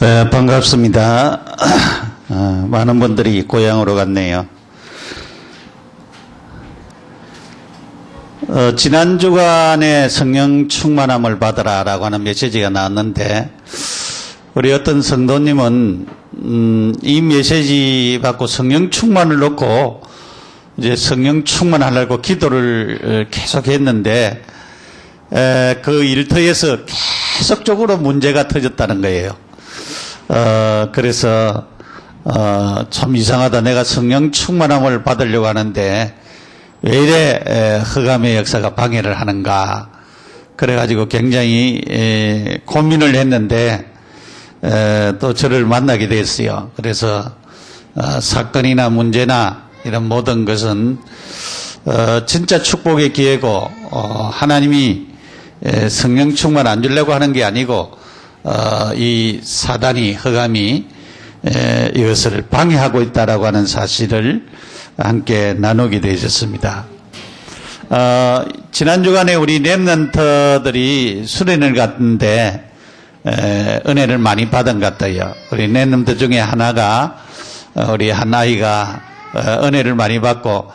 네, 반갑습니다. 많은 분들이 고향으로 갔네요. 지난 주간에 성령 충만함을 받으라 라고 하는 메시지가 나왔는데, 우리 어떤 성도님은 이 메시지 받고 성령 충만을 놓고 이제 성령 충만하려고 기도를 계속 했는데, 그 일터에서 계속적으로 문제가 터졌다는 거예요. 그래서 참 이상하다. 내가 성령 충만함을 받으려고 하는데 왜 이래 흑암의 역사가 방해를 하는가. 그래가지고 굉장히 고민을 했는데 또 저를 만나게 됐어요. 그래서 사건이나 문제나 이런 모든 것은 진짜 축복의 기회고, 하나님이 성령 충만 안 주려고 하는 게 아니고 이 사단이, 흑암이 이것을 방해하고 있다라고 하는 사실을 함께 나누게 되셨습니다. 지난 주간에 우리 렘넌트들이 수련을 갔는데 은혜를 많이 받은 것 같아요. 우리 렘넌트 중에 하나가, 우리 한 아이가 은혜를 많이 받고,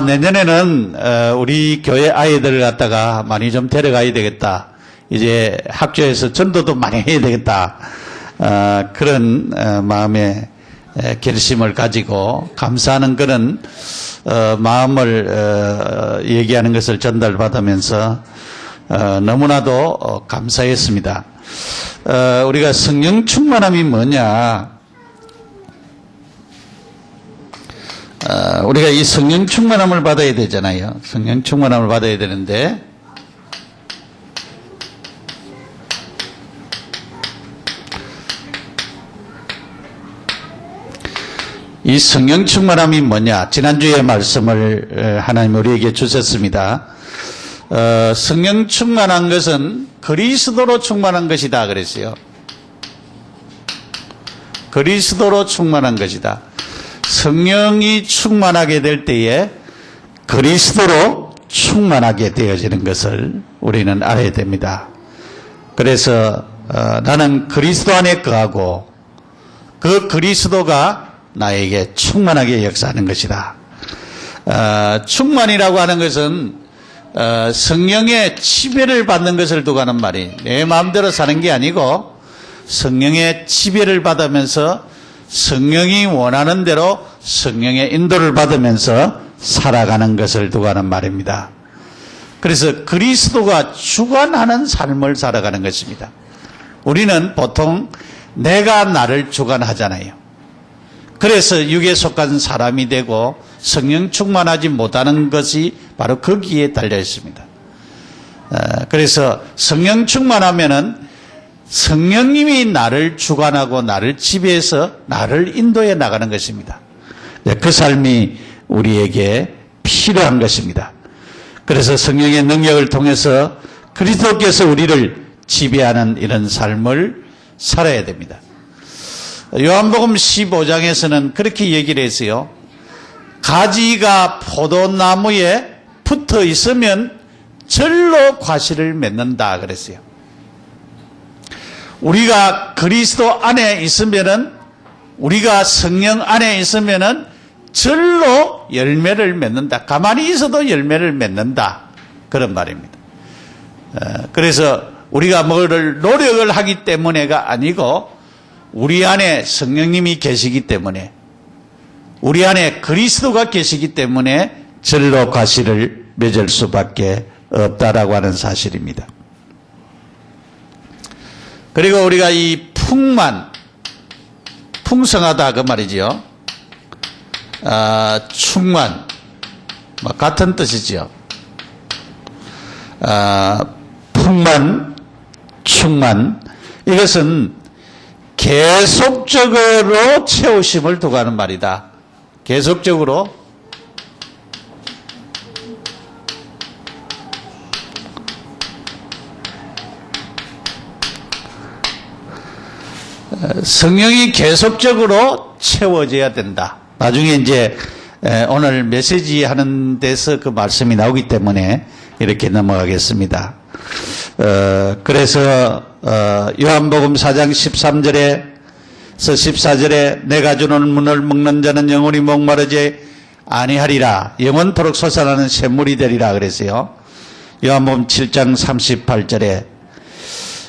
내년에는 우리 교회 아이들을 갖다가 많이 좀 데려가야 되겠다. 이제 학교에서 전도도 많이 해야 되겠다. 그런 마음의 결심을 가지고 감사하는 그런 마음을 얘기하는 것을 전달받으면서 너무나도 감사했습니다. 우리가 성령 충만함이 뭐냐? 우리가 이 성령 충만함을 받아야 되잖아요. 성령 충만함을 받아야 되는데, 이 성령 충만함이 뭐냐? 지난주에 말씀을 하나님 우리에게 주셨습니다. 성령 충만한 것은 그리스도로 충만한 것이다 그랬어요. 그리스도로 충만한 것이다. 성령이 충만하게 될 때에 그리스도로 충만하게 되어지는 것을 우리는 알아야 됩니다. 그래서 나는 그리스도 안에 거하고 그 그리스도가 나에게 충만하게 역사하는 것이다. 충만이라고 하는 것은 성령의 지배를 받는 것을 두고 하는 말이, 내 마음대로 사는 게 아니고 성령의 지배를 받으면서 성령이 원하는 대로 성령의 인도를 받으면서 살아가는 것을 두고 하는 말입니다. 그래서 그리스도가 주관하는 삶을 살아가는 것입니다. 우리는 보통 내가 나를 주관하잖아요. 그래서 육에 속한 사람이 되고 성령 충만하지 못하는 것이 바로 거기에 달려 있습니다. 그래서 성령 충만하면은 성령님이 나를 주관하고 나를 지배해서 나를 인도해 나가는 것입니다. 그 삶이 우리에게 필요한 것입니다. 그래서 성령의 능력을 통해서 그리스도께서 우리를 지배하는 이런 삶을 살아야 됩니다. 요한복음 15장에서는 그렇게 얘기를 했어요. 가지가 포도나무에 붙어 있으면 절로 과실을 맺는다 그랬어요. 우리가 그리스도 안에 있으면은, 우리가 성령 안에 있으면은 절로 열매를 맺는다. 가만히 있어도 열매를 맺는다. 그런 말입니다. 그래서 우리가 뭐를 노력을 하기 때문에가 아니고 우리 안에 성령님이 계시기 때문에, 우리 안에 그리스도가 계시기 때문에 절로 과실을 맺을 수밖에 없다라고 하는 사실입니다. 그리고 우리가 이 풍성하다 그 말이죠. 충만, 같은 뜻이죠. 충만. 이것은 계속적으로 채우심을 두고 하는 말이다. 계속적으로. 성령이 계속적으로 채워져야 된다. 나중에 이제 오늘 메시지 하는 데서 그 말씀이 나오기 때문에 이렇게 넘어가겠습니다. 그래서 요한복음 4장 13절에서 14절에 내가 주는 문을 먹는 자는 영원히 목마르지 아니하리라. 영원토록 솟아나는 샘물이 되리라 그랬어요. 요한복음 7장 38절에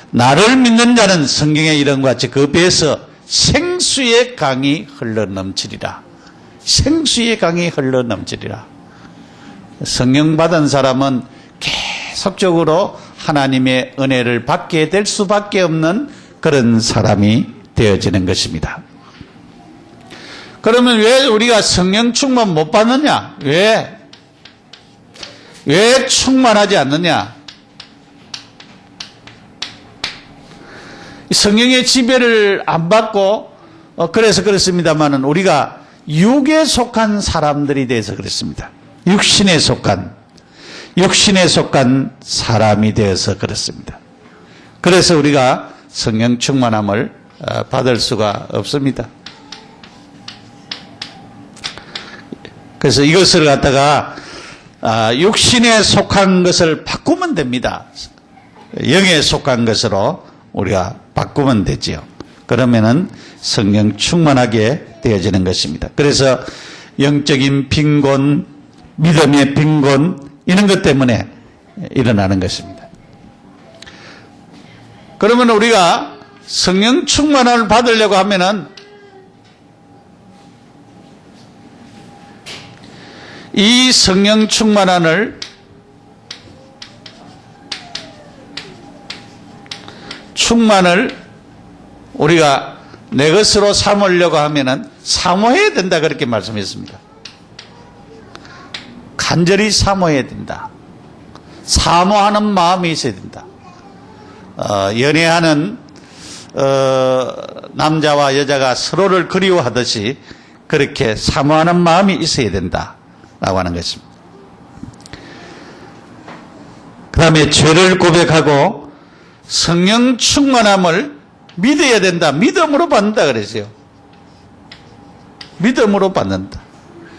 나를 믿는 자는 성경에 이런 것 같이 그 배에서 생수의 강이 흘러넘치리라. 생수의 강이 흘러넘치리라. 성령 받은 사람은 계속적으로 하나님의 은혜를 받게 될 수밖에 없는 그런 사람이 되어지는 것입니다. 그러면 왜 우리가 성령 충만 못 받느냐? 왜 충만하지 않느냐? 성령의 지배를 안 받고 그래서 그렇습니다만은 우리가 육에 속한 사람들이 돼서 그렇습니다. 육신에 속한 사람이 되어서 그렇습니다. 그래서 우리가 성령 충만함을 받을 수가 없습니다. 그래서 이것을 갖다가 육신에 속한 것을 바꾸면 됩니다. 영에 속한 것으로 우리가 바꾸면 되지요. 그러면은 성령 충만하게 되어지는 것입니다. 그래서 영적인 빈곤, 믿음의 빈곤 이런 것 때문에 일어나는 것입니다. 그러면 우리가 성령 충만을 받으려고 하면은 이 성령 충만함을 우리가 내 것으로 삼으려고 하면은 사모해야 된다 그렇게 말씀했습니다. 간절히 사모해야 된다. 사모하는 마음이 있어야 된다. 연애하는 남자와 여자가 서로를 그리워하듯이 그렇게 사모하는 마음이 있어야 된다라고 하는 것입니다. 그 다음에 죄를 고백하고 성령 충만함을 믿어야 된다. 믿음으로 받는다 그랬어요. 믿음으로 받는다.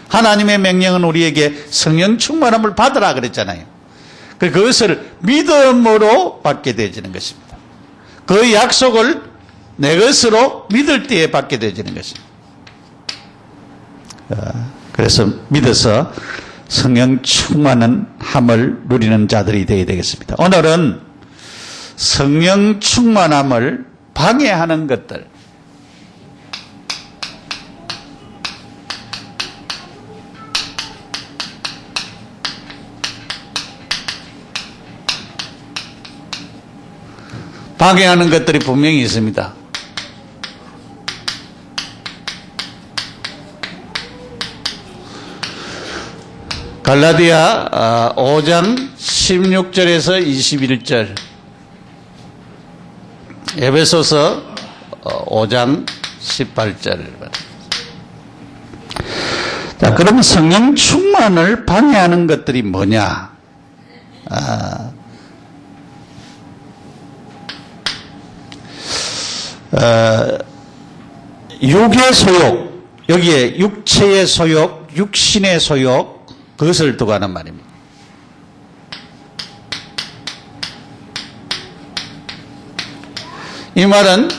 하나님의 명령은 우리에게 성령 충만함을 받으라 그랬잖아요. 그것을 믿음으로 받게 되어지는 것입니다. 그 약속을 내 것으로 믿을 때에 받게 되어지는 것입니다. 그래서 믿어서 성령 충만함을 누리는 자들이 되어야 되겠습니다. 오늘은 성령 충만함을 방해하는 것들, 방해하는 것들이 분명히 있습니다. 갈라디아 5장 16절에서 21절, 에베소서 5장 18절. 자, 그럼 성령 충만을 방해하는 것들이 뭐냐? 육의 소욕, 여기에 육체의 소욕, 육신의 소욕, 그것을 두고 하는 말입니다. 이 말은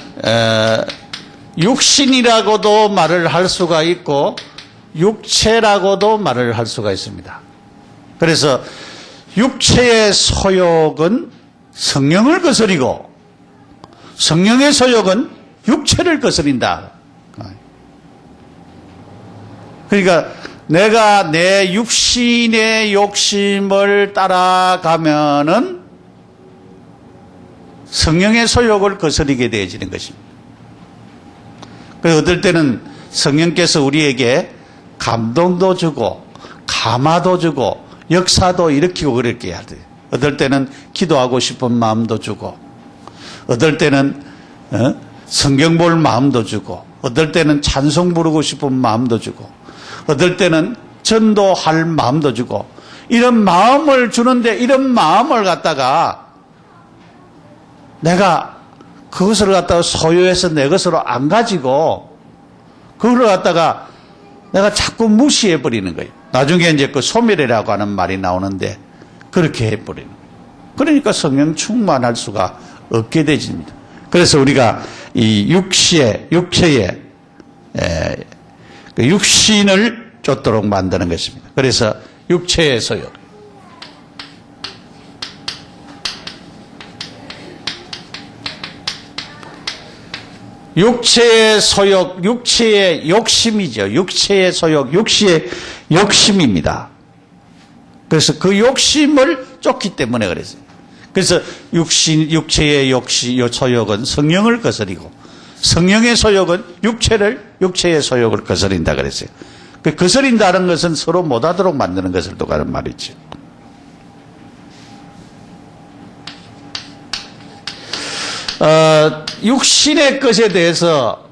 육신이라고도 말을 할 수가 있고 육체라고도 말을 할 수가 있습니다. 그래서 육체의 소욕은 성령을 거스리고 성령의 소욕은 육체를 거스린다. 그러니까 내가 내 육신의 욕심을 따라가면은 성령의 소욕을 거스리게 되어지는 것입니다. 그래서 어떨 때는 성령께서 우리에게 감동도 주고 감화도 주고 역사도 일으키고 그렇게 해야 돼요. 어떨 때는 기도하고 싶은 마음도 주고, 어떨 때는 성경 볼 마음도 주고, 어떨 때는 찬송 부르고 싶은 마음도 주고, 어떨 때는 전도할 마음도 주고, 이런 마음을 주는데 이런 마음을 갖다가 내가 그것을 갖다가 소유해서 내 것으로 안 가지고 그걸 갖다가 내가 자꾸 무시해 버리는 거예요. 나중에 이제 그 소멸이라고 하는 말이 나오는데 그렇게 해 버리는 거예요. 그러니까 성령 충만할 수가 없게 되집니다. 그래서 우리가 이 육체의 그 육신을 쫓도록 만드는 것입니다. 그래서 육체의 소욕. 육체의 소욕, 육체의 욕심이죠. 육체의 소욕, 육체의 욕심입니다. 그래서 그 욕심을 쫓기 때문에 그랬어요. 그래서 육체의 소욕은 성령을 거스리고 성령의 소욕은 육체의 소욕을 거스린다 그랬어요. 그 거스린다는 것은 서로 못하도록 만드는 것을 뜻하는 말이죠. 육신의 것에 대해서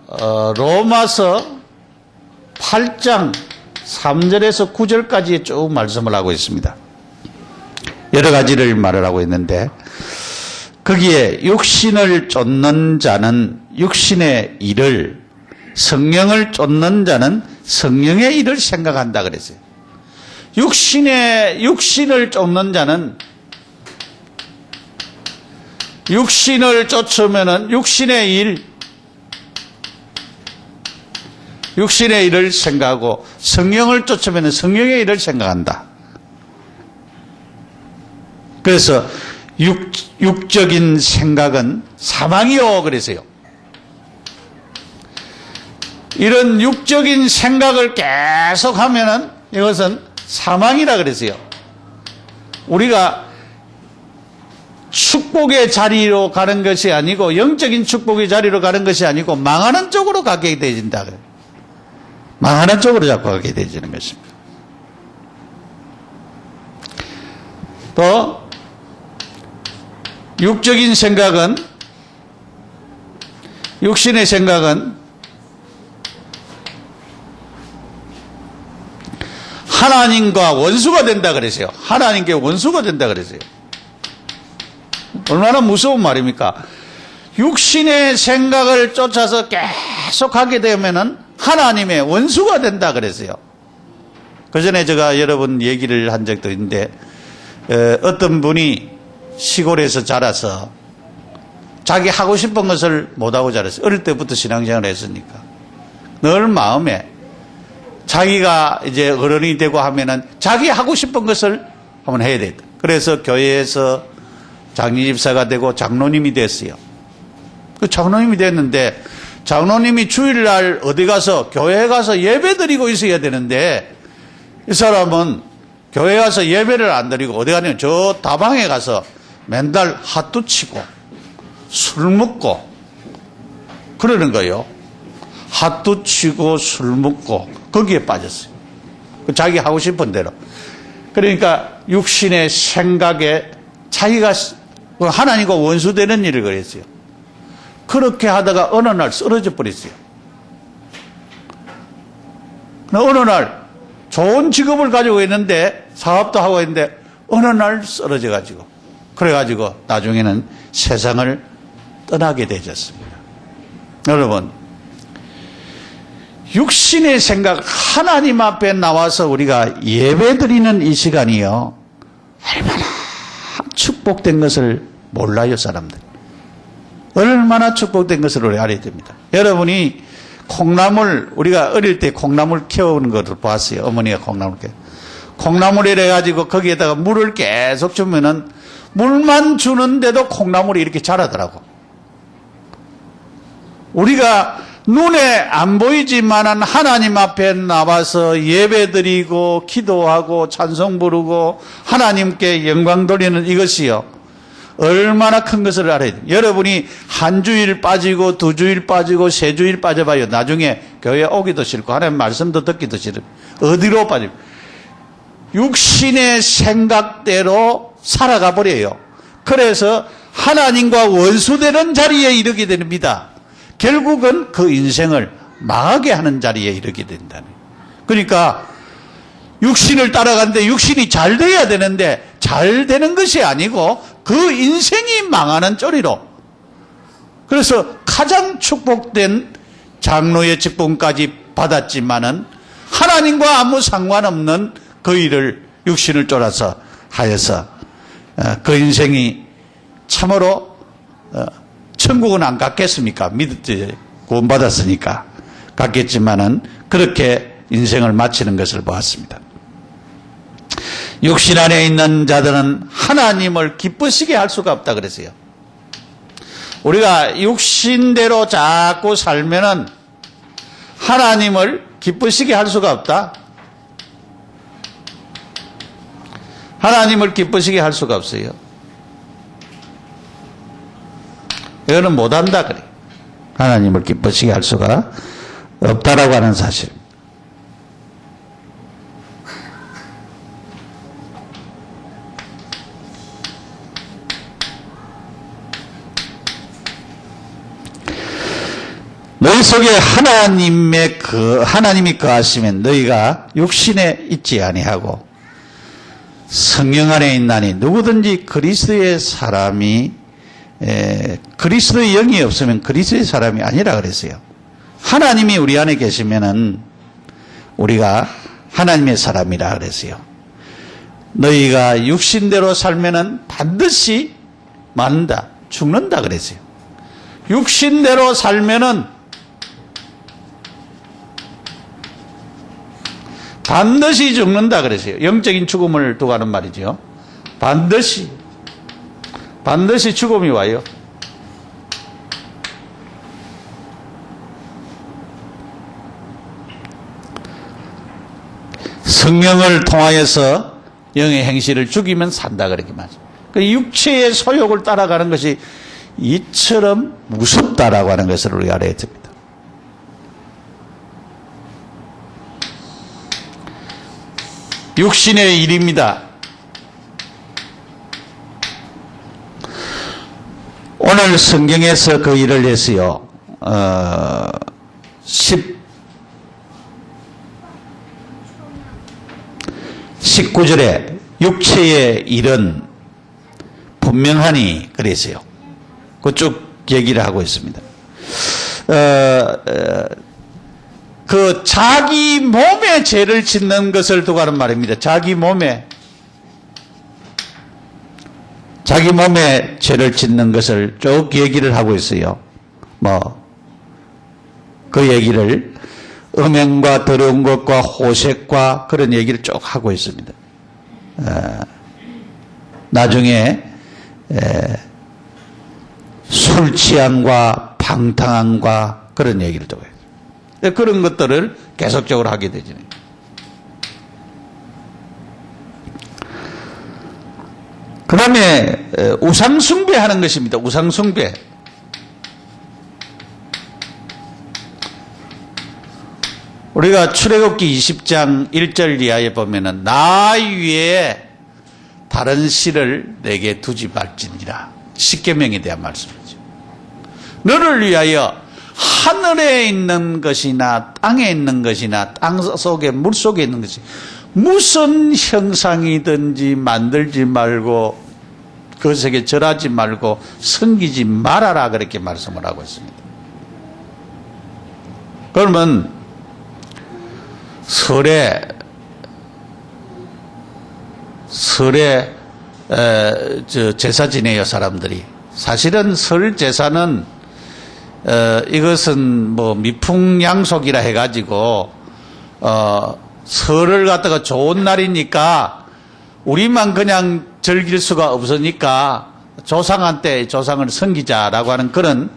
로마서 8장 3절에서 9절까지 쭉 말씀을 하고 있습니다. 여러 가지를 말을 하고 있는데 거기에 육신을 쫓는 자는 육신의 일을, 성령을 쫓는 자는 성령의 일을 생각한다 그랬어요. 육신을 쫓는 자는 육신을 쫓으면은 육신의 일을 생각하고 성령을 쫓으면은 성령의 일을 생각한다. 그래서 육적인 생각은 사망이요 그랬어요. 이런 육적인 생각을 계속하면은 이것은 사망이라 그랬어요. 우리가 축복의 자리로 가는 것이 아니고 영적인 축복의 자리로 가는 것이 아니고 망하는 쪽으로 가게 되진다. 망하는 쪽으로 자꾸 가게 되지는 것입니다. 또 육적인 생각은, 육신의 생각은 하나님과 원수가 된다 그랬어요. 하나님께 원수가 된다 그랬어요. 얼마나 무서운 말입니까? 육신의 생각을 쫓아서 계속 하게 되면은 하나님의 원수가 된다 그랬어요. 그 전에 제가 여러분 얘기를 한 적도 있는데, 어떤 분이 시골에서 자라서 자기 하고 싶은 것을 못하고 자랐어요. 어릴 때부터 신앙생활을 했으니까. 늘 마음에 자기가 이제 어른이 되고 하면은 자기 하고 싶은 것을 한번 해야 된다. 그래서 교회에서 장로집사가 되고 장로님이 됐어요. 그 장로님이 됐는데 장로님이 주일날 어디 가서 교회에 가서 예배 드리고 있어야 되는데 이 사람은 교회 가서 예배를 안 드리고 어디 가냐면 저 다방에 가서 맨날 핫도 치고 술 먹고 그러는 거예요. 핫도 치고 술 먹고 거기에 빠졌어요. 자기 하고 싶은 대로. 그러니까 육신의 생각에 자기가 하나님과 원수되는 일을 그랬어요. 그렇게 하다가 어느 날 쓰러져 버렸어요. 어느 날 좋은 직업을 가지고 있는데 사업도 하고 있는데 어느 날 쓰러져 가지고 그래가지고 나중에는 세상을 떠나게 되졌습니다. 여러분, 육신의 생각, 하나님 앞에 나와서 우리가 예배드리는 이 시간이요, 얼마나 축복된 것을 몰라요, 사람들. 얼마나 축복된 것을 우리 알아야 됩니다. 여러분이 콩나물, 우리가 어릴 때 콩나물 키우는 것을 봤어요. 어머니가 콩나물 키워. 콩나물을 해가지고 거기에다가 물을 계속 주면은 물만 주는데도 콩나물이 이렇게 자라더라고. 우리가 눈에 안 보이지만은 하나님 앞에 나와서 예배드리고 기도하고 찬송 부르고 하나님께 영광 돌리는 이것이요, 얼마나 큰 것을 알아야 돼요. 여러분이 한 주일 빠지고 두 주일 빠지고 세 주일 빠져봐요. 나중에 교회 오기도 싫고 하나님 말씀도 듣기도 싫어요. 어디로 빠지고 육신의 생각대로 살아가 버려요. 그래서 하나님과 원수되는 자리에 이르게 됩니다. 결국은 그 인생을 망하게 하는 자리에 이르게 된다는. 그러니까 육신을 따라가는데 육신이 잘 돼야 되는데 잘 되는 것이 아니고 그 인생이 망하는 쪼리로. 그래서 가장 축복된 장로의 직분까지 받았지만은 하나님과 아무 상관없는 그 일을 육신을 쫓아서 하여서 그 인생이 참으로 천국은 안 갔겠습니까? 구원받았으니까 갔겠지만은 그렇게 인생을 마치는 것을 보았습니다. 육신 안에 있는 자들은 하나님을 기쁘시게 할 수가 없다 그랬어요. 우리가 육신대로 자꾸 살면은 하나님을 기쁘시게 할 수가 없다. 하나님을 기쁘시게 할 수가 없어요. 이거는 못한다 그래. 하나님을 기쁘시게 할 수가 없다라고 하는 사실. 너희 속에 하나님이 거하시면 너희가 육신에 있지 아니하고 성령 안에 있나니 누구든지 그리스도의 사람이 그리스도의 영이 없으면 그리스도의 사람이 아니라 그랬어요. 하나님이 우리 안에 계시면은 우리가 하나님의 사람이라 그랬어요. 너희가 육신대로 살면은 반드시 맞는다, 죽는다 그랬어요. 육신대로 살면은 반드시 죽는다 그랬어요. 영적인 죽음을 두고 하는 말이죠. 반드시 죽음이 와요. 성령을 통하여서 영의 행실을 죽이면 산다 그렇게 말이죠. 그 육체의 소욕을 따라가는 것이 이처럼 무섭다라고 하는 것을 우리가 알아야 됩니다. 육신의 일입니다. 오늘 성경에서 그 일을 했어요. 19절에 육체의 일은 분명하니 그랬어요. 그쪽 얘기를 하고 있습니다. 그 자기 몸에 죄를 짓는 것을 두고 하는 말입니다. 자기 몸에 죄를 짓는 것을 쭉 얘기를 하고 있어요. 그 얘기를 음행과 더러운 것과 호색과 그런 얘기를 쭉 하고 있습니다. 나중에 술 취함과 방탕함과 그런 얘기를 또 해요. 그런 것들을 계속적으로 하게 되죠. 그 다음에 우상숭배하는 것입니다. 우상숭배. 우리가 출애굽기 20장 1절 이하에 보면은 나 위에 다른 신을 내게 두지 말지니라. 십계명에 대한 말씀이죠. 너를 위하여 하늘에 있는 것이나 땅에 있는 것이나 땅 속에 물 속에 있는 것이 무슨 형상이든지 만들지 말고 그것에게 절하지 말고 섬기지 말아라 그렇게 말씀을 하고 있습니다. 그러면 설에 제사 지내요 사람들이. 사실은 설 제사는 이것은 미풍양속이라 해가지고 설을 갖다가 좋은 날이니까 우리만 그냥 즐길 수가 없으니까 조상한테 조상을 섬기자라고 하는 그런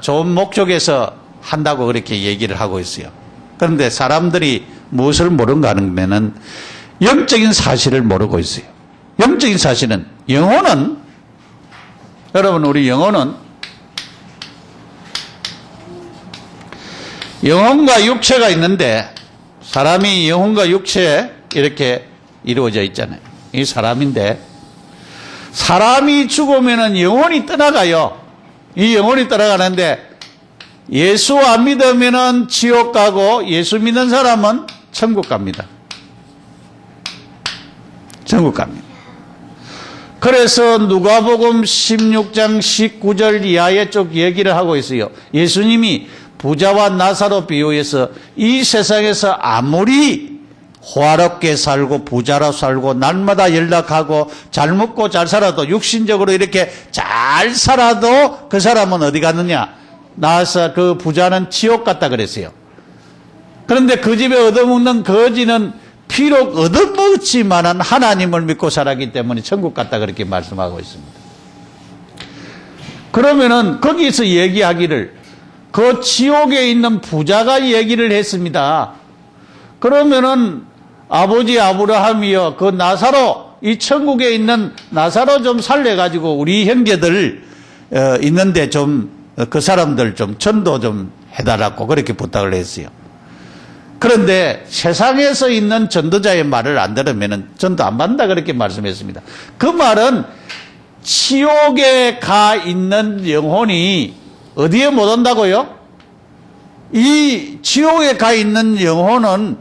좋은 목적에서 한다고 그렇게 얘기를 하고 있어요. 그런데 사람들이 무엇을 모르는가 하면은 영적인 사실을 모르고 있어요. 영적인 사실은 여러분 우리 영혼은 영혼과 육체가 있는데 사람이 영혼과 육체에 이렇게 이루어져 있잖아요. 이 사람인데 사람이 죽으면은 영혼이 떠나가요. 이 영혼이 떠나가는데 예수 안 믿으면은 지옥 가고 예수 믿는 사람은 천국 갑니다. 천국 갑니다. 그래서 누가복음 16장 19절 이하에 쭉 얘기를 하고 있어요. 예수님이 부자와 나사로 비유해서 이 세상에서 아무리 호화롭게 살고 부자로 살고 날마다 연락하고 잘 먹고 잘 살아도 육신적으로 이렇게 잘 살아도 그 사람은 어디 갔느냐? 나와서 그 부자는 지옥 갔다 그랬어요. 그런데 그 집에 얻어먹는 거지는 비록 얻어먹었지만은 하나님을 믿고 살았기 때문에 천국 갔다 그렇게 말씀하고 있습니다. 그러면은 거기서 얘기하기를 그 지옥에 있는 부자가 얘기를 했습니다. 그러면은 아버지 아브라함이여 그 나사로 이 천국에 있는 나사로 좀 살려가지고 우리 형제들 있는데 좀 그 사람들 좀 전도 좀 해달라고 그렇게 부탁을 했어요. 그런데 세상에서 있는 전도자의 말을 안 들으면 전도 안 받는다 그렇게 말씀했습니다. 그 말은 지옥에 가 있는 영혼이 어디에 못 온다고요? 이 지옥에 가 있는 영혼은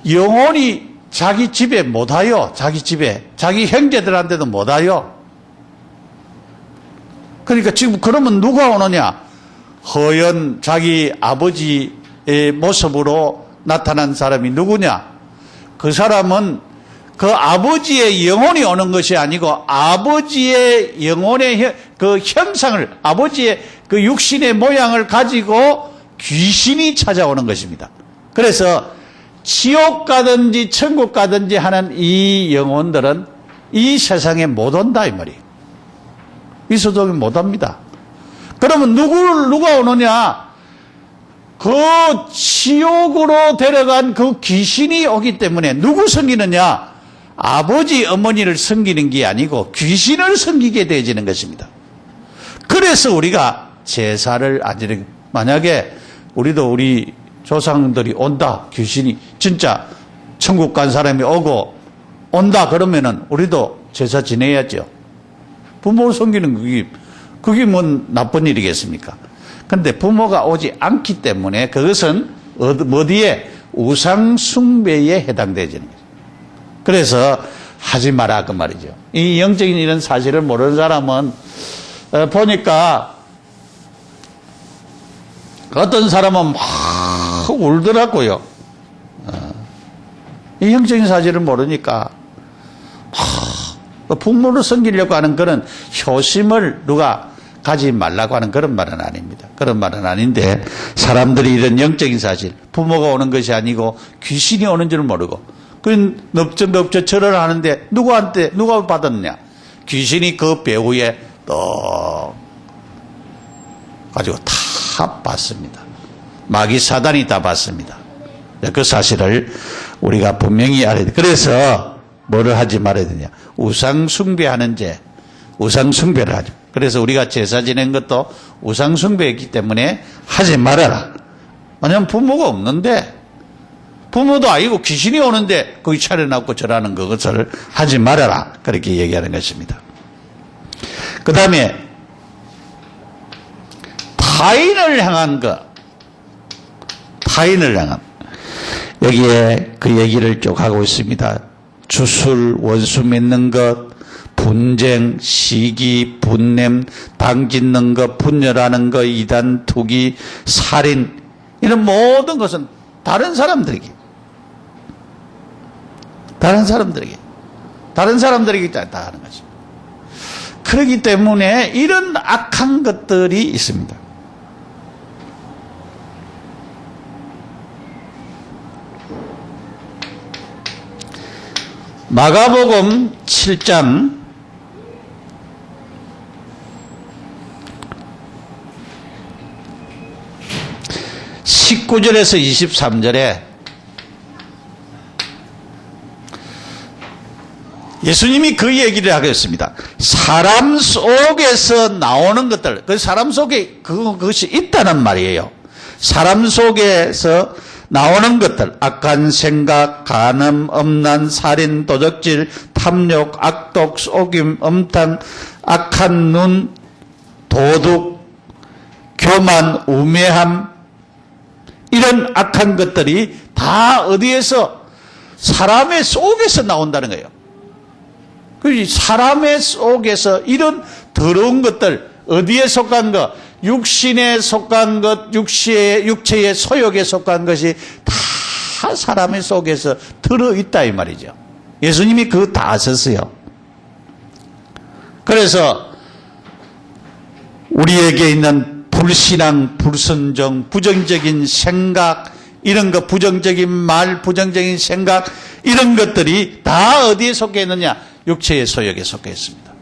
영혼이 자기 집에 못 와요. 자기 집에. 자기 형제들한테도 못 와요. 그러니까 지금 그러면 누가 오느냐? 허연 자기 아버지의 모습으로 나타난 사람이 누구냐? 그 사람은 그 아버지의 영혼이 오는 것이 아니고 아버지의 영혼의 그 형상을, 아버지의 그 육신의 모양을 가지고 귀신이 찾아오는 것입니다. 그래서 지옥 가든지 천국 가든지 하는 이 영혼들은 이 세상에 못 온다 이 말이에요. 이 세상에 못 옵니다. 그러면 누가 오느냐? 그 지옥으로 데려간 그 귀신이 오기 때문에 누구 섬기느냐? 아버지 어머니를 섬기는 게 아니고 귀신을 섬기게 되어지는 것입니다. 그래서 우리가 제사를 안 지내고, 만약에 우리도 우리 조상들이 온다, 귀신이 진짜 천국 간 사람이 오고 온다 그러면은 우리도 제사 지내야죠. 부모를 섬기는 그게 뭔 나쁜 일이겠습니까? 근데 부모가 오지 않기 때문에 그것은 어디에? 우상 숭배에 해당되지는 거죠. 그래서 하지 마라 그 말이죠. 이 영적인 이런 사실을 모르는 사람은 보니까 어떤 사람은 막 울더라고요. 이 영적인 사실을 모르니까 부모를 섬기려고 하는 그런 효심을 누가 가지 말라고 하는 그런 말은 아닙니다. 그런 말은 아닌데 사람들이 이런 영적인 사실, 부모가 오는 것이 아니고 귀신이 오는 줄 모르고 그 넓적넓적 절을 하는데 누가 받았느냐? 귀신이 그 배후에 또 가지고 다 받습니다. 마귀 사단이 다 받습니다. 그 사실을 우리가 분명히 알아야 돼. 그래서 뭐를 하지 말아야 되냐? 우상 숭배하는 죄, 우상 숭배를 하죠. 그래서 우리가 제사 지낸 것도 우상 숭배했기 때문에 하지 말아라. 왜냐하면 부모가 없는데, 부모도 아니고 귀신이 오는데 거기 차려놓고 절하는 그것을 하지 말아라. 그렇게 얘기하는 것입니다. 그 다음에 타인을 향한 것, 타인을 향한, 여기에 그 얘기를 쭉 하고 있습니다. 주술, 원수 맺는 것, 분쟁, 시기, 분냄, 당짓는 것, 분열하는 것, 이단, 투기, 살인, 이런 모든 것은 다른 사람들에게 다 하는 거죠. 그렇기 때문에 이런 악한 것들이 있습니다. 마가복음 7장 19절에서 23절에 예수님이 그 얘기를 하겠습니다. 사람 속에서 나오는 것들, 그 사람 속에 그것이 있다는 말이에요. 사람 속에서 나오는 것들, 악한 생각, 간음, 음란, 살인, 도적질, 탐욕, 악독, 속임, 음탕, 악한 눈, 도둑, 교만, 우매함, 이런 악한 것들이 다 어디에서? 사람의 속에서 나온다는 거예요. 그 사람의 속에서 이런 더러운 것들, 어디에 속한 것? 육신에 속한 것, 육체의 소욕에 속한 것이 다 다 사람의 속에서 들어있다 이 말이죠. 예수님이 그거 다 아셨어요. 그래서 우리에게 있는 불신앙, 불순종, 부정적인 생각, 이런 것, 부정적인 말, 부정적인 생각, 이런 것들이 다 어디에 속해 있느냐? 육체의 소욕에 속해 있습니다.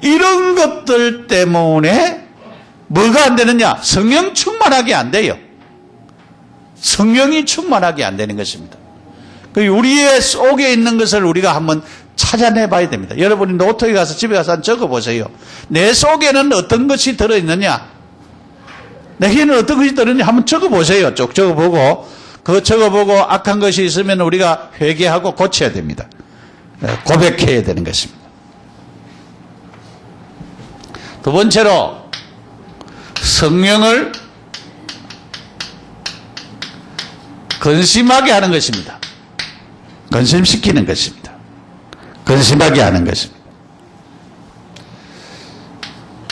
이런 것들 때문에 뭐가 안 되느냐? 성령 충만하게 안 돼요. 성령이 충만하게 안 되는 것입니다. 우리의 속에 있는 것을 우리가 한번 찾아내 봐야 됩니다. 여러분이 노트에 가서 집에 가서 한번 적어보세요. 내 속에는 어떤 것이 들어있느냐? 내게는 어떤 것이 들어있느냐? 한번 적어보세요. 쭉 적어보고, 그거 적어보고 악한 것이 있으면 우리가 회개하고 고쳐야 됩니다. 고백해야 되는 것입니다. 두 번째로, 성령을 근심하게 하는 것입니다. 근심시키는 것입니다. 근심하게 하는 것입니다.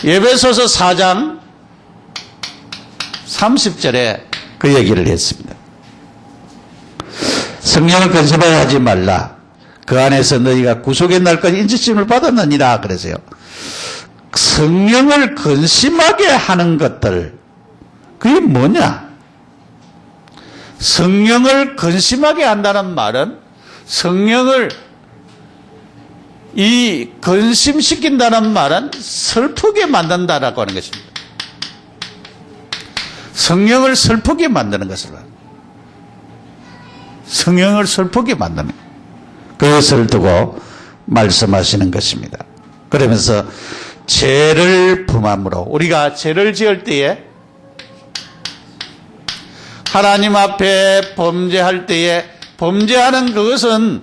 에베소서 4장 30절에 그 얘기를 했습니다. 성령을 근심하게 하지 말라. 그 안에서 너희가 구속의 날까지 인치심을 받았느니라. 그래서요. 성령을 근심하게 하는 것들, 그게 뭐냐? 성령을 근심하게 한다는 말은 성령을 이 근심시킨다는 말은 슬프게 만든다라고 하는 것입니다. 성령을 슬프게 만드는 것을 성령을 슬프게 만드는 그것을 두고 말씀하시는 것입니다. 그러면서 죄를 범함으로 우리가 죄를 지을 때에 하나님 앞에 범죄할 때에 범죄하는 그것은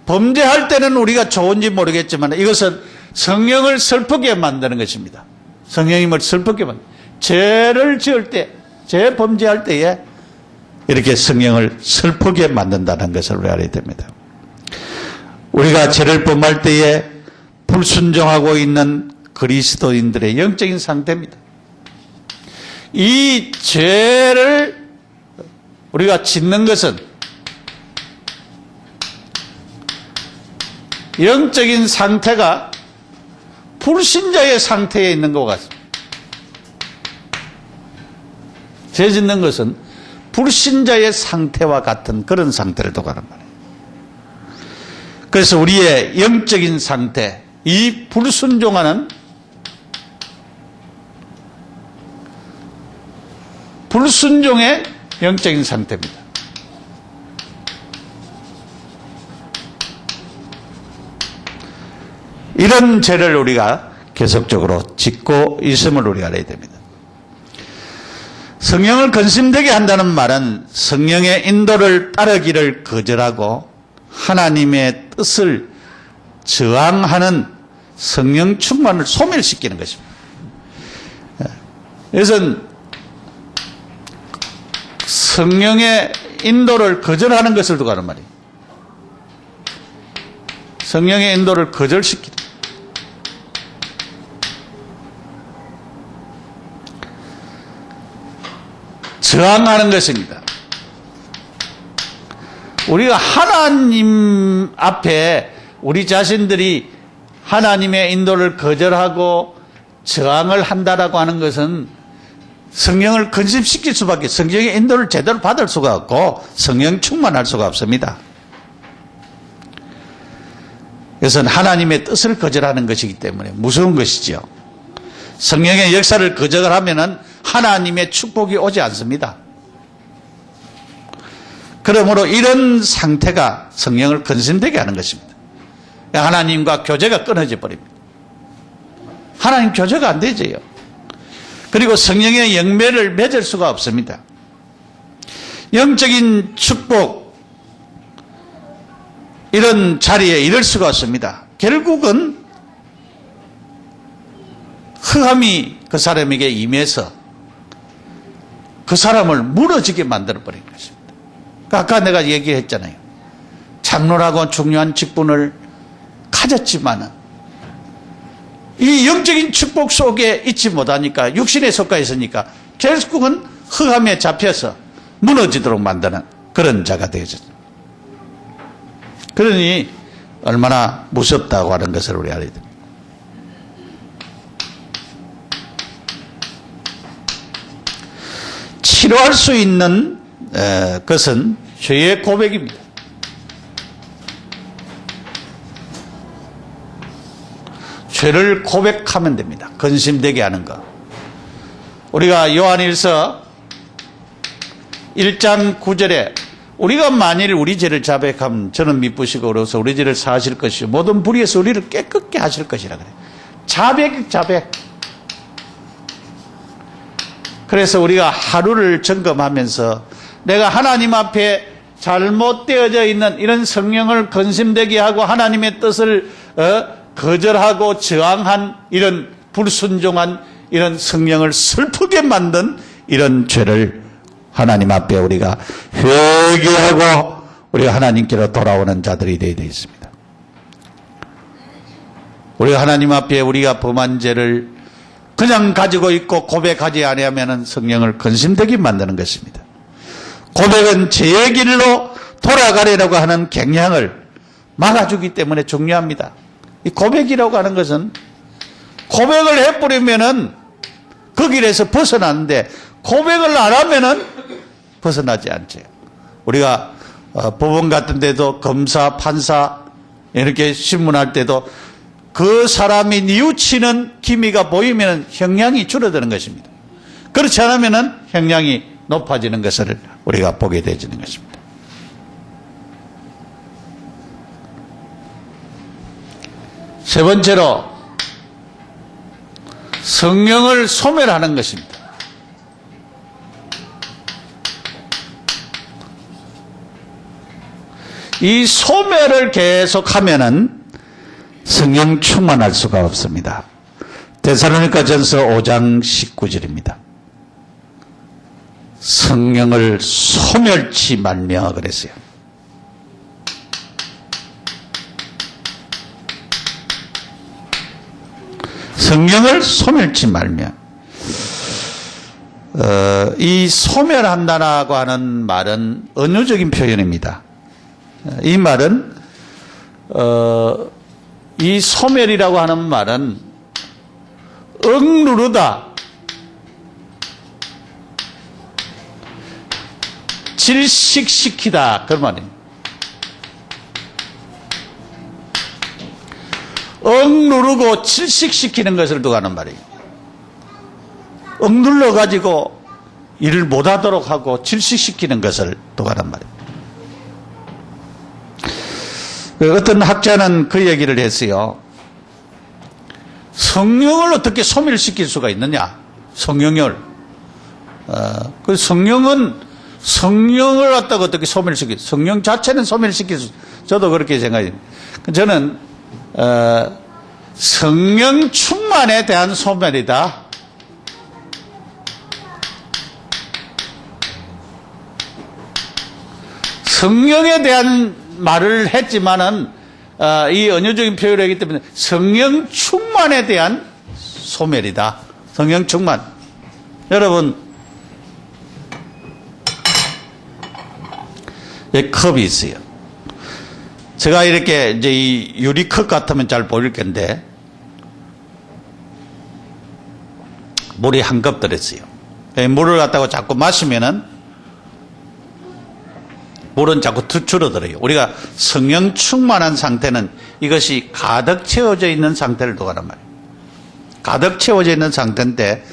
범죄할 때는 우리가 좋은지 모르겠지만 이것은 성령을 슬프게 만드는 것입니다. 성령님을 슬프게 만드는 죄를 지을 때, 죄 범죄할 때에 이렇게 성령을 슬프게 만든다는 것을 우리가 알아야 됩니다. 우리가 죄를 범할 때에 불순종하고 있는 그리스도인들의 영적인 상태입니다. 이 죄를 우리가 짓는 것은 영적인 상태가 불신자의 상태에 있는 것 같습니다. 죄 짓는 것은 불신자의 상태와 같은 그런 상태를 도가는 말이에요. 그래서 우리의 영적인 상태, 이 불순종하는 불순종의 영적인 상태입니다. 이런 죄를 우리가 계속적으로 짓고 있음을 우리가 알아야 됩니다. 성령을 근심되게 한다는 말은 성령의 인도를 따르기를 거절하고 하나님의 뜻을 저항하는 성령 충만을 소멸시키는 것입니다. 그래서 성령의 인도를 거절하는 것을 두고 하는 말이에요. 성령의 인도를 거절시키는 저항하는 것입니다. 우리가 하나님 앞에 우리 자신들이 하나님의 인도를 거절하고 저항을 한다라고 하는 것은 성령을 근심시킬 수밖에, 성령의 인도를 제대로 받을 수가 없고 성령 충만할 수가 없습니다. 이것은 하나님의 뜻을 거절하는 것이기 때문에 무서운 것이죠. 성령의 역사를 거절을 하면은 하나님의 축복이 오지 않습니다. 그러므로 이런 상태가 성령을 근심되게 하는 것입니다. 하나님과 교제가 끊어져 버립니다. 하나님 교제가 안 되지요. 그리고 성령의 영매를 맺을 수가 없습니다. 영적인 축복, 이런 자리에 이를 수가 없습니다. 결국은 흑암이 그 사람에게 임해서 그 사람을 무너지게 만들어버린 것입니다. 아까 내가 얘기했잖아요. 장로라고 중요한 직분을 가졌지만은 이 영적인 축복 속에 있지 못하니까, 육신에 속해 있으니까 결국은 흑암에 잡혀서 무너지도록 만드는 그런 자가 되어졌다. 그러니 얼마나 무섭다고 하는 것을 우리 알아야 됩니다. 치료할 수 있는 것은 죄의 고백입니다. 죄를 고백하면 됩니다. 근심되게 하는 것. 우리가 요한일서 1장 9절에 우리가 만일 우리 죄를 자백하면 저는 미쁘시고 어려서 우리 죄를 사하실 것이요 모든 불의에서 우리를 깨끗게 하실 것이라 그래요. 자백. 그래서 우리가 하루를 점검하면서 내가 하나님 앞에 잘못되어져 있는 이런 성령을 근심되게 하고 하나님의 뜻을 거절하고 저항한 이런 불순종한 이런 성령을 슬프게 만든 이런 죄를 하나님 앞에 우리가 회개하고 우리가 하나님께로 돌아오는 자들이 되어야 있습니다. 우리가 하나님 앞에 우리가 범한 죄를 그냥 가지고 있고 고백하지 아니하면 성령을 근심되게 만드는 것입니다. 고백은 죄의 길로 돌아가려고 하는 경향을 막아주기 때문에 중요합니다. 이 고백이라고 하는 것은 고백을 해버리면은 그 길에서 벗어나는데 고백을 안 하면은 벗어나지 않죠. 우리가 법원 같은 데도 검사, 판사 이렇게 신문할 때도 그 사람이 뉘우치는 기미가 보이면 형량이 줄어드는 것입니다. 그렇지 않으면은 형량이 높아지는 것을 우리가 보게 되어지는 것입니다. 세 번째로 성령을 소멸하는 것입니다. 이 소멸을 계속하면은 성령 충만할 수가 없습니다. 데살로니가전서 5장 19절입니다. 성령을 소멸치 말며 그랬어요. 성령을 소멸치 말며. 이 소멸한다라고 하는 말은 은유적인 표현입니다. 이 말은 이 소멸이라고 하는 말은 억누르다, 질식시키다 그런 말입니다. 억누르고 질식시키는 것을 두고 하는 말이에요. 억눌러 가지고 일을 못하도록 하고 질식시키는 것을 두고 하는 말이에요. 어떤 학자는 그 얘기를 했어요. 성령을 어떻게 소멸시킬 수가 있느냐? 성령을. 그 성령을 갖다가 어떻게 소멸시킬, 성령 자체는 소멸시킬 수, 저도 그렇게 생각해요. 저는, 성령 충만에 대한 소멸이다. 성령에 대한 말을 했지만은 이 언어적인 표현이기 때문에 성령 충만에 대한 소멸이다. 성령 충만. 여러분, 이 컵이 있어요. 제가 이렇게 이제 이 유리컵 같으면 잘 보일 건데 물이 한 컵 들었어요. 물을 갖다가 자꾸 마시면은 물은 자꾸 줄어들어요. 우리가 성령 충만한 상태는 이것이 가득 채워져 있는 상태를 두고란 말이에요. 가득 채워져 있는 상태인데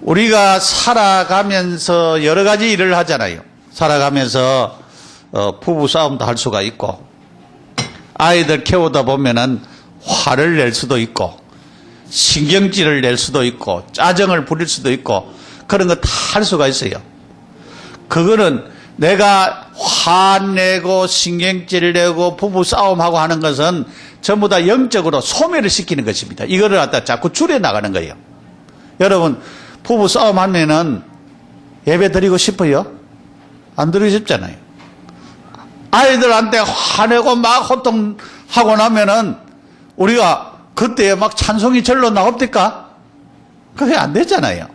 우리가 살아가면서 여러 가지 일을 하잖아요. 살아가면서 부부 싸움도 할 수가 있고 아이들 키우다 보면은 화를 낼 수도 있고 신경질을 낼 수도 있고 짜증을 부릴 수도 있고 그런 거 다 할 수가 있어요. 그거는 내가 화내고 신경질 내고 부부 싸움하고 하는 것은 전부 다 영적으로 소멸을 시키는 것입니다. 이거를 갖다 자꾸 줄여나가는 거예요. 여러분, 부부 싸움하면은 예배 드리고 싶어요? 안 드리고 싶잖아요. 아이들한테 화내고 막 호통하고 나면은 우리가 그때 막 찬송이 절로 나옵니까? 그게 안 되잖아요.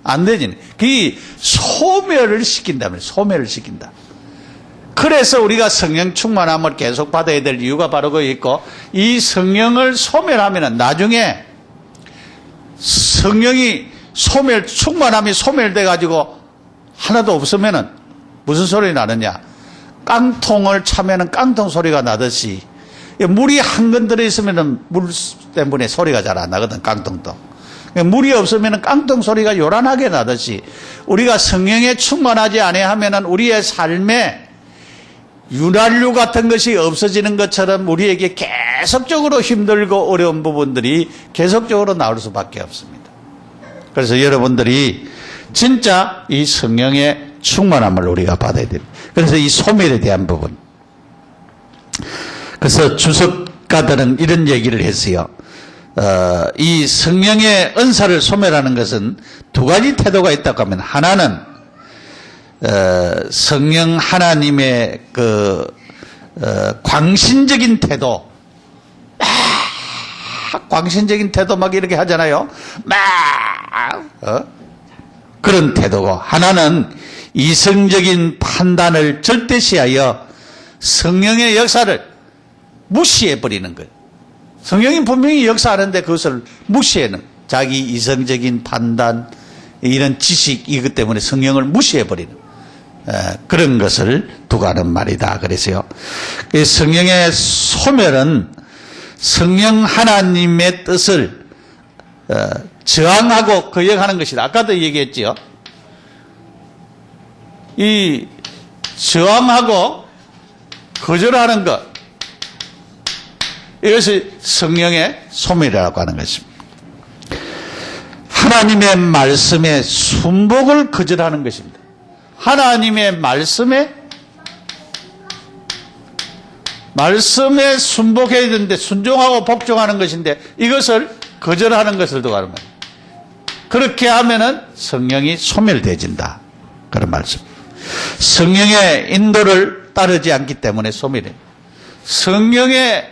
안 되지. 그게 소멸을 시킨다면 소멸을 시킨다. 그래서 우리가 성령 충만함을 계속 받아야 될 이유가 바로 거기 있고, 이 성령을 소멸하면 나중에 성령이 충만함이 소멸돼 가지고 하나도 없으면은 무슨 소리 나느냐? 깡통을 차면은 깡통 소리가 나듯이, 물이 한 건 들어있으면은 물 때문에 소리가 잘 안 나거든, 깡통도. 물이 없으면은 깡통 소리가 요란하게 나듯이, 우리가 성령에 충만하지 아니하면은 우리의 삶에 윤활유 같은 것이 없어지는 것처럼 우리에게 계속적으로 힘들고 어려운 부분들이 계속적으로 나올 수밖에 없습니다. 그래서 여러분들이 진짜 이 성령의 충만함을 우리가 받아야 됩니다. 그래서 이 소멸에 대한 부분. 그래서 주석가들은 이런 얘기를 했어요. 이 성령의 은사를 소멸하는 것은 두 가지 태도가 있다고 하면, 하나는 성령 하나님의 광신적인 태도, 광신적인 태도 막 이렇게 하잖아요. 그런 태도고, 하나는 이성적인 판단을 절대시하여 성령의 역사를 무시해버리는 거예요. 성령이 분명히 역사하는데 그것을 무시하는, 자기 이성적인 판단, 이런 지식, 이것 때문에 성령을 무시해버리는 그런 것을 두고 하는 말이다. 그래서요, 성령의 소멸은 성령 하나님의 뜻을 저항하고 거역하는 것이다. 아까도 얘기했지요. 이 저항하고 거절하는 것, 이것이 성령의 소멸이라고 하는 것입니다. 하나님의 말씀에 순복을 거절하는 것입니다. 하나님의 말씀에 순복해야 되는데, 순종하고 복종하는 것인데, 이것을 거절하는 것을 두고 하는 말이에요. 그렇게 하면은 성령이 소멸되어진다, 그런 말씀. 성령의 인도를 따르지 않기 때문에 소멸해요. 성령의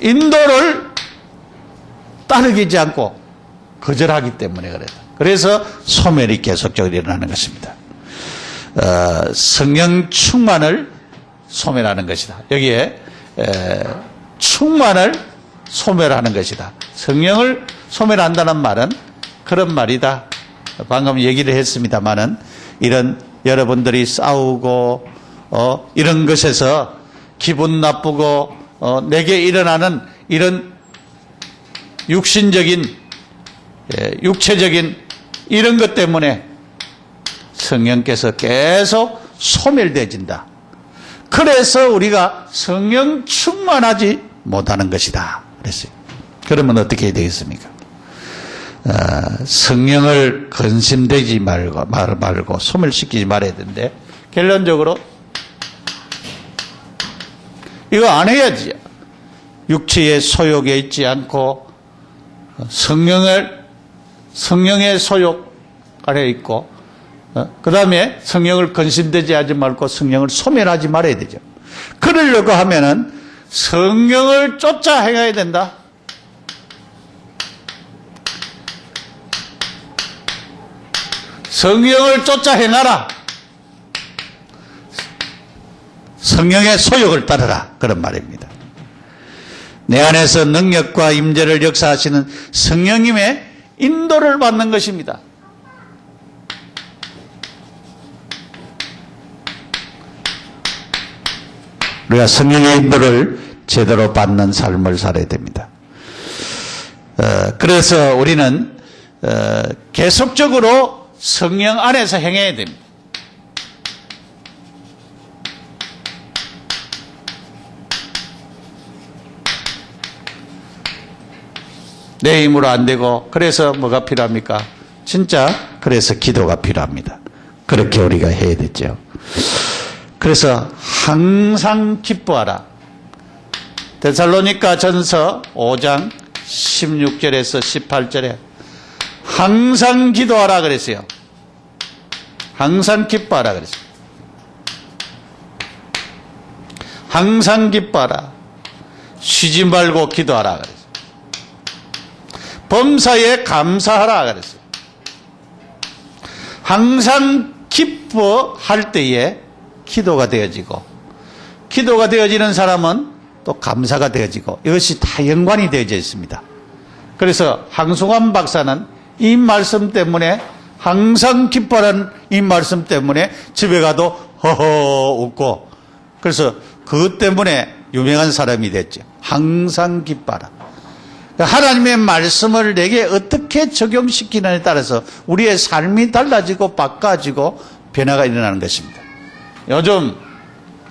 인도를 따르지 않고 거절하기 때문에 그래요. 그래서 소멸이 계속적으로 일어나는 것입니다. 성령 충만을 소멸하는 것이다. 여기에 충만을 소멸하는 것이다. 성령을 소멸한다는 말은 그런 말이다. 방금 얘기를 했습니다마는, 이런 여러분들이 싸우고 이런 것에서 기분 나쁘고 내게 일어나는 이런 육신적인, 육체적인 이런 것 때문에 성령께서 계속 소멸되어진다. 그래서 우리가 성령 충만하지 못하는 것이다 그랬어요. 그러면 어떻게 해야 되겠습니까? 성령을 근심되지 말고 소멸시키지 말아야 되는데, 결론적으로 이거 안 해야지. 육체의 소욕에 있지 않고 성령의 소욕 아래 있고, 그 다음에 성령을 근심되지 하지 말고 성령을 소멸하지 말아야 되죠. 그러려고 하면은 성령을 쫓아 행해야 된다. 성령을 쫓아 행하라. 성령의 소욕을 따르라, 그런 말입니다. 내 안에서 능력과 임재를 역사하시는 성령님의 인도를 받는 것입니다. 우리가 성령의 인도를 제대로 받는 삶을 살아야 됩니다. 그래서 우리는 계속적으로 성령 안에서 행해야 됩니다. 내 힘으로 안 되고, 그래서 뭐가 필요합니까? 진짜 그래서 기도가 필요합니다. 그렇게 우리가 해야 되죠. 그래서 항상 기뻐하라. 데살로니가 전서 5장 16절에서 18절에 항상 기도하라 그랬어요. 항상 기뻐하라 그랬어요. 항상 기뻐하라. 쉬지 말고 기도하라 그랬어요. 범사에 감사하라 그랬어요. 항상 기뻐할 때에 기도가 되어지고, 기도가 되어지는 사람은 또 감사가 되어지고, 이것이 다 연관이 되어져 있습니다. 그래서 황송환 박사는 이 말씀 때문에 항상 기뻐하는 이 말씀 때문에 집에 가도 허허 웃고, 그래서 그것 때문에 유명한 사람이 됐죠. 항상 기뻐하라. 하나님의 말씀을 내게 어떻게 적용시키느냐에 따라서 우리의 삶이 달라지고 바꿔지고 변화가 일어나는 것입니다. 요즘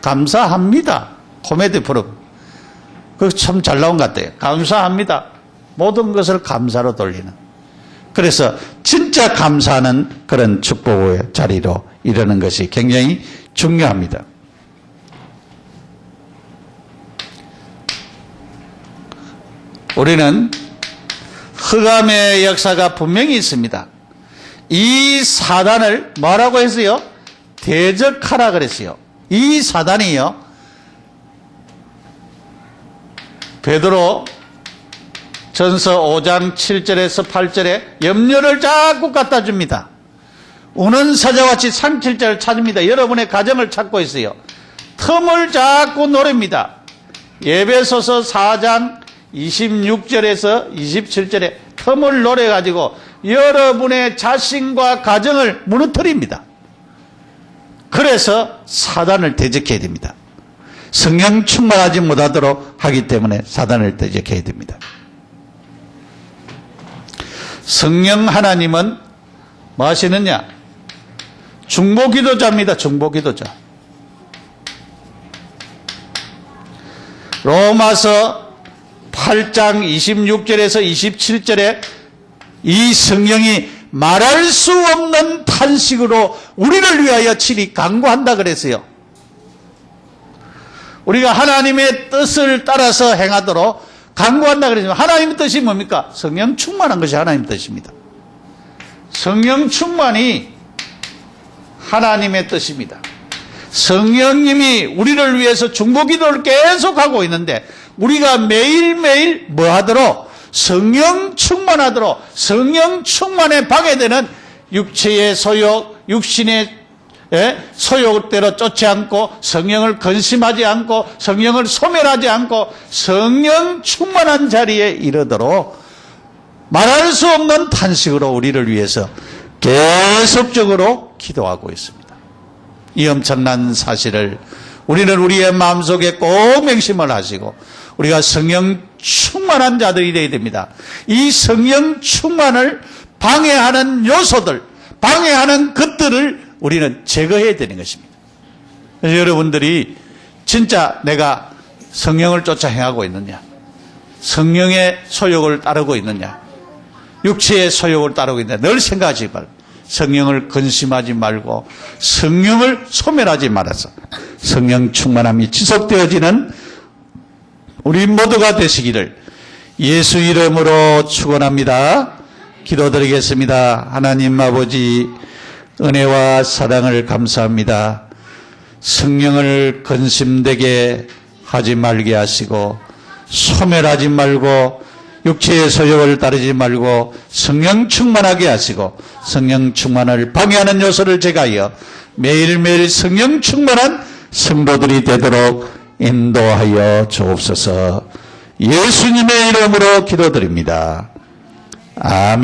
감사합니다. 코미디 프로그램. 그거 참 잘 나온 것 같아요. 감사합니다. 모든 것을 감사로 돌리는. 그래서 진짜 감사하는 그런 축복의 자리로 이르는 것이 굉장히 중요합니다. 우리는 흑암의 역사가 분명히 있습니다. 이 사단을 뭐라고 했어요? 대적하라 그랬어요. 이 사단이요, 베드로 전서 5장 7절에서 8절에 염려를 자꾸 갖다 줍니다. 우는 사자같이 삼킬자를 찾습니다. 여러분의 가정을 찾고 있어요. 틈을 자꾸 노립니다. 에베소서 4장 26절에서 27절에 틈을 노려가지고 여러분의 자신과 가정을 무너뜨립니다. 그래서 사단을 대적해야 됩니다. 성령 충만하지 못하도록 하기 때문에 사단을 대적해야 됩니다. 성령 하나님은 뭐 하시느냐? 중보기도자입니다. 중보기도자. 로마서 8장 26절에서 27절에 이 성령이 말할 수 없는 탄식으로 우리를 위하여 친히 간구한다 그랬어요. 우리가 하나님의 뜻을 따라서 행하도록 간구한다 그랬지만, 하나님의 뜻이 뭡니까? 성령 충만한 것이 하나님의 뜻입니다. 성령 충만이 하나님의 뜻입니다. 성령님이 우리를 위해서 중보기도를 계속하고 있는데, 우리가 매일매일 뭐 하도록? 성령 충만하도록, 성령 충만에 방해되는 육체의 소욕, 육신의 소욕대로 쫓지 않고, 성령을 근심하지 않고, 성령을 소멸하지 않고, 성령 충만한 자리에 이르도록 말할 수 없는 탄식으로 우리를 위해서 계속적으로 기도하고 있습니다. 이 엄청난 사실을 우리는 우리의 마음속에 꼭 명심을 하시고, 우리가 성령 충만한 자들이 되어야 됩니다. 이 성령 충만을 방해하는 요소들, 방해하는 것들을 우리는 제거해야 되는 것입니다. 그래서 여러분들이 진짜 내가 성령을 쫓아 행하고 있느냐, 성령의 소욕을 따르고 있느냐, 육체의 소욕을 따르고 있느냐, 늘 생각하지 말고 성령을 근심하지 말고 성령을 소멸하지 말아서 성령 충만함이 지속되어지는 우리 모두가 되시기를 예수 이름으로 축원합니다. 기도드리겠습니다. 하나님 아버지, 은혜와 사랑을 감사합니다. 성령을 근심되게 하지 말게 하시고, 소멸하지 말고, 육체의 소욕을 따르지 말고 성령 충만하게 하시고, 성령 충만을 방해하는 요소를 제거하여 매일매일 성령 충만한 성도들이 되도록 인도하여 주옵소서. 예수님의 이름으로 기도드립니다. 아멘.